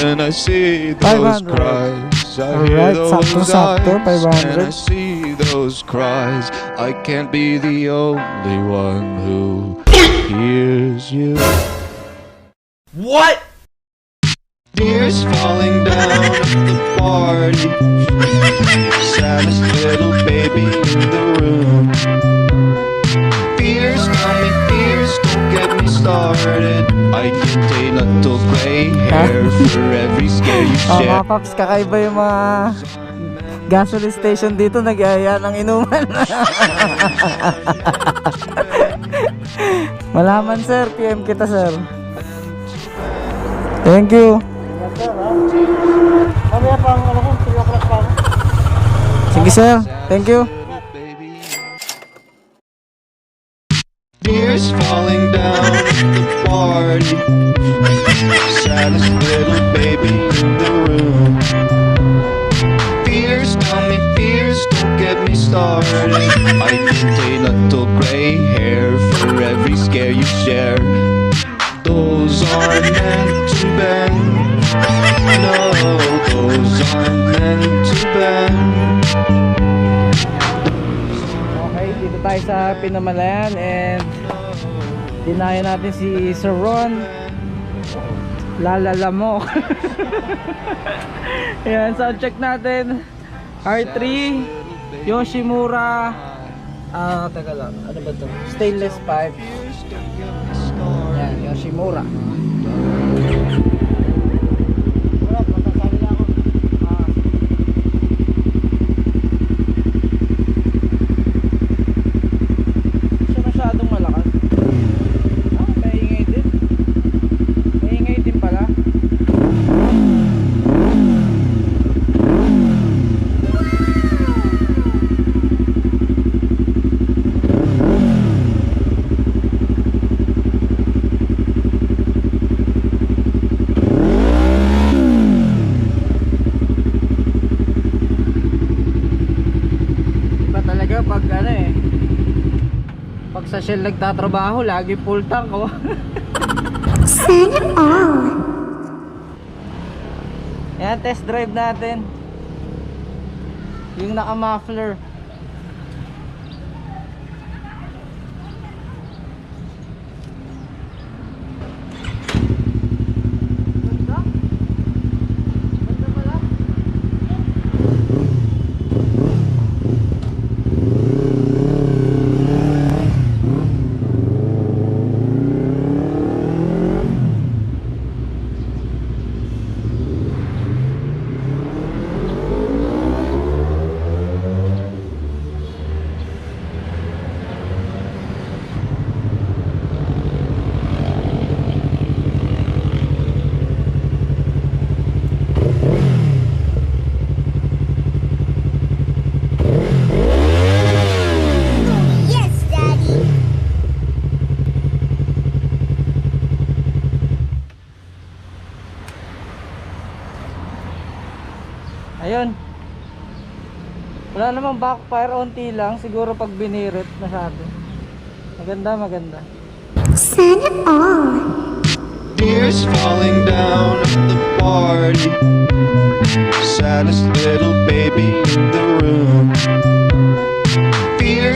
and I see those 500. cries. I hear Alright, those sakto, eyes, and 500. I see those cries. I can't be the only one who hears you. What? Tears falling down at the party. Saddest little baby in the room. Fears, mommy, fears, don't get me started. I get a little gray hair for every scare you Oh, share. mga paps, kakaiba yung mga gasoline station dito, nag-aaya ng inuman. Malaman sir, PM kita sir. Thank you. Mamaya pang ano ko, 3 o'clock pa. Sige sir, thank you. Tears falling down at the party. Saddest little baby in the room. Fears, mommy, fears, don't get me started. I get a little gray hair for every scare you share. Those aren't meant to bend. No, those aren't meant to bend. Okay, dito tayo sa Pinamalayan and dinayan natin si Sir Ron. Lalalamok. Ayan, sound check natin. R3 Yoshimura. Teka lang, ano ba to? Stainless pipe. Ayan, Yoshimura. Masyadong malakas. Maingay din. Maingay din pala. Iba talaga pag ano eh, pag sa Shell nagtatrabaho, lagi full tank oh. Sana all. Yan, test drive natin yung naka-muffler. Ganda? Ganda pala. Ayun. Wala namang backfire, onti lang. Siguro pag binirit masyado. Maganda, maganda. Sana all. Tears falling down at the party. Saddest little baby in the room.